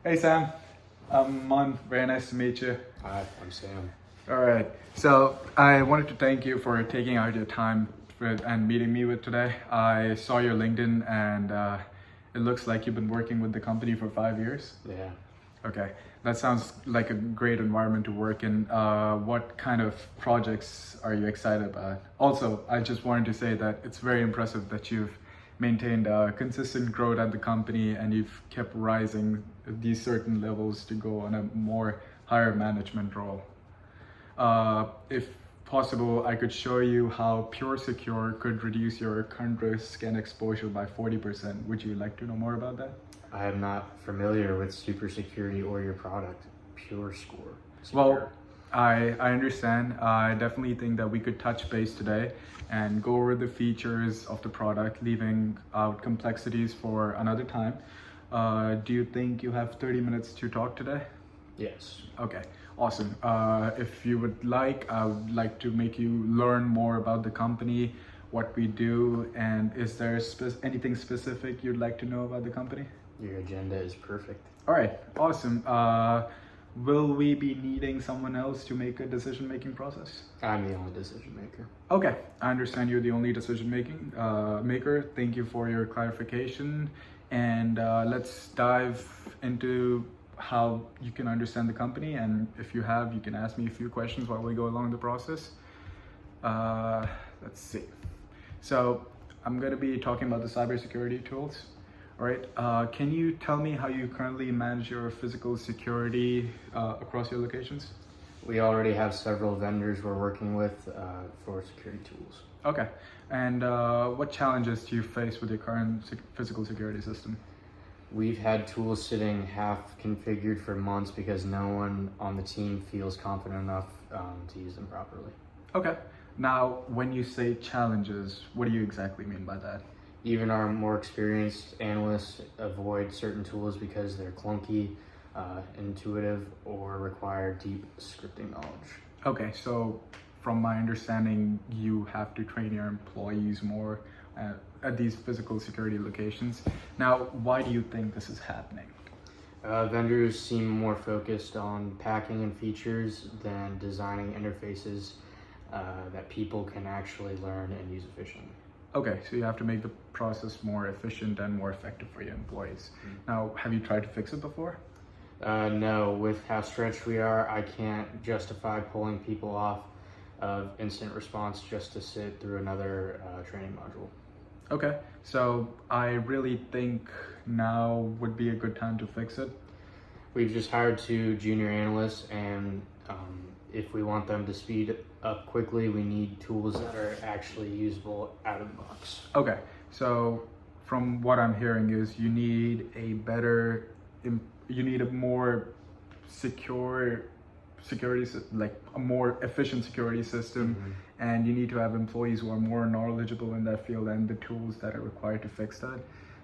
Hey Sam, I'm Mon. Very nice to meet you. Hi, I'm Sam. All right. So I wanted to thank you for taking out your time and meeting me with today. I saw your LinkedIn and it looks like you've been working with the company for 5 years. Yeah. Okay, that sounds like a great environment to work in. What kind of projects are you excited about? Also, I just wanted to say that it's very impressive that you've maintained consistent growth at the company and you've kept rising these certain levels to go on a more higher management role. If possible, I could show you how Pure Secure could reduce your current risk and exposure by 40%. Would you like to know more about that? I am not familiar with super security or your product, Pure Score. Well, I understand. I definitely think that we could touch base today and go over the features of the product, leaving out complexities for another time. Do you think you have 30 minutes to talk today? Yes. Okay, awesome. If you would like, I would like to make you learn more about the company, what we do, and is there anything specific you'd like to know about the company? Your agenda is perfect. All right, awesome. Will we be needing someone else to make a decision-making process? I'm the only decision maker. Okay, I understand you're the only decision-making maker. Thank you for your clarification. And let's dive into how you can understand the company. And if you have, you can ask me a few questions while we go along the process. Let's see. So I'm going to be talking about the cybersecurity tools. All right. Can you tell me how you currently manage your physical security across your locations? We already have several vendors we're working with for security tools. Okay. And what challenges do you face with your current physical security system? We've had tools sitting half configured for months because no one on the team feels confident enough to use them properly. Okay. Now, when you say challenges, what do you exactly mean by that? Even our more experienced analysts avoid certain tools because they're clunky, intuitive, or require deep scripting knowledge. Okay, so from my understanding, you have to train your employees more at these physical security locations. Now, why do you think this is happening? Vendors seem more focused on packing and features than designing interfaces that people can actually learn and use efficiently. Okay, so you have to make the process more efficient and more effective for your employees. Now, have you tried to fix it before? No, with how stretched we are, I can't justify pulling people off of instant response just to sit through another training module. Okay, so I really think now would be a good time to fix it. We've just hired 2 junior analysts, and if we want them to speed up quickly, we need tools that are actually usable out of the box. Okay, so from what I'm hearing is you need a better, you need a more secure security, like a more efficient security system, and you need to have employees who are more knowledgeable in that field and the tools that are required to fix that.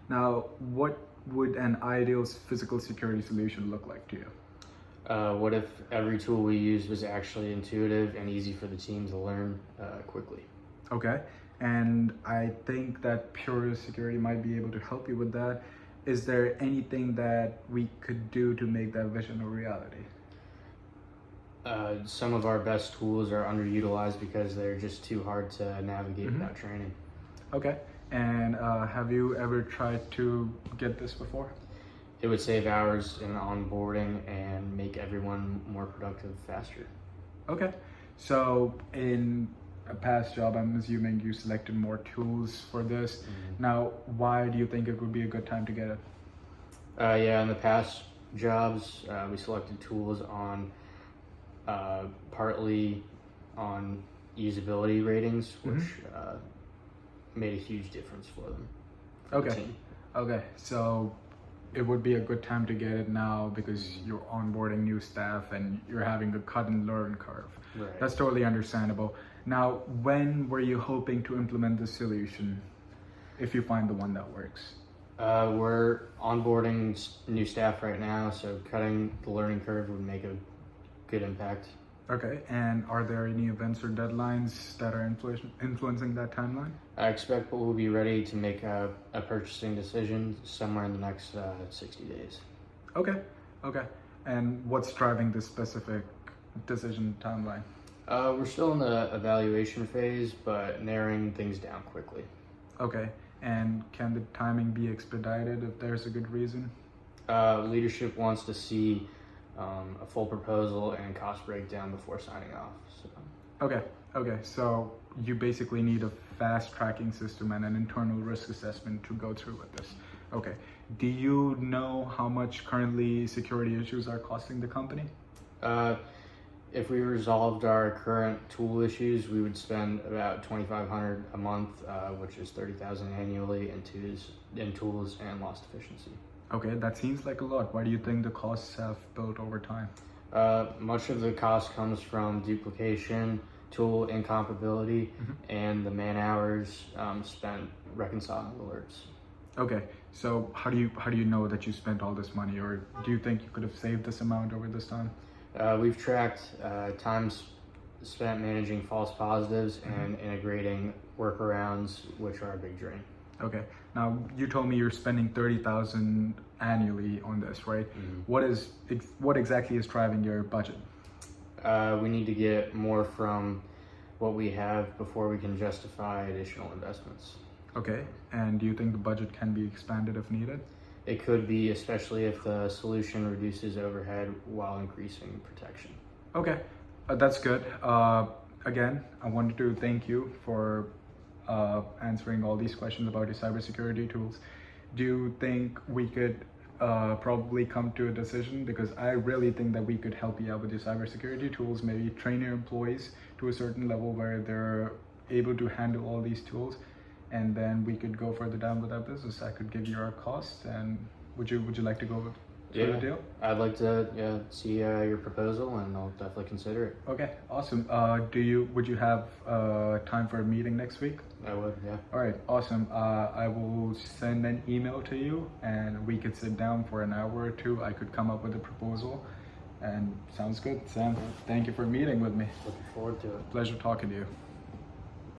Now, what would an ideal physical security solution look like to you? What if every tool we use was actually intuitive and easy for the team to learn quickly? Okay, and I think that Pure Security might be able to help you with that. Is there anything that we could do to make that vision a reality? Some of our best tools are underutilized because they're just too hard to navigate without training. Okay, and have you ever tried to get this before? It would save hours in onboarding and make everyone more productive faster. Okay, so in a past job, I'm assuming you selected more tools for this. Now, why do you think it would be a good time to get it? Yeah, in the past jobs, we selected tools on partly on usability ratings, which made a huge difference for them. Okay, okay, so it would be a good time to get it now because you're onboarding new staff and you're having a cut and learn curve. Right. That's totally understandable. Now, when were you hoping to implement this solution, if you find the one that works? We're onboarding new staff right now, so cutting the learning curve would make a good impact. Okay, and are there any events or deadlines that are influencing that timeline? I expect we'll be ready to make a purchasing decision somewhere in the next 60 days. Okay, Okay. And what's driving this specific decision timeline? We're still in the evaluation phase, but narrowing things down quickly. Okay. And can the timing be expedited if there's a good reason? Leadership wants to see a full proposal and cost breakdown before signing off. So. Okay. So you basically need a fast tracking system and an internal risk assessment to go through with this. Okay. Do you know how much currently security issues are costing the company? If we resolved our current tool issues, we would spend about $2,500 a month, which is $30,000 annually in tools and lost efficiency. Okay, that seems like a lot. Why do you think the costs have built over time? Much of the cost comes from duplication, tool incomparability, and the man hours spent reconciling alerts. Okay, so how do you know that you spent all this money, or do you think you could have saved this amount over this time? We've tracked times spent managing false positives and integrating workarounds, which are a big drain. Okay, now you told me you're spending $30,000 annually on this, right? What exactly is driving your budget? We need to get more from what we have before we can justify additional investments. Okay, and do you think the budget can be expanded if needed? It could be, especially if the solution reduces overhead while increasing protection. Okay, that's good. Again, I wanted to thank you for answering all these questions about your cybersecurity tools. Do you think we could probably come to a decision? Because I really think that we could help you out with your cybersecurity tools, maybe train your employees to a certain level where they're able to handle all these tools, and then we could go further down with our business. I could give you our cost, and would you like to go with the deal? I'd like to see your proposal, and I'll definitely consider it. Okay, awesome. Would you have time for a meeting next week? I would, yeah. All right, awesome. I will send an email to you, and we could sit down for an hour or two. I could come up with a proposal, and sounds good. Sam, thank you for meeting with me. Looking forward to it. Pleasure talking to you.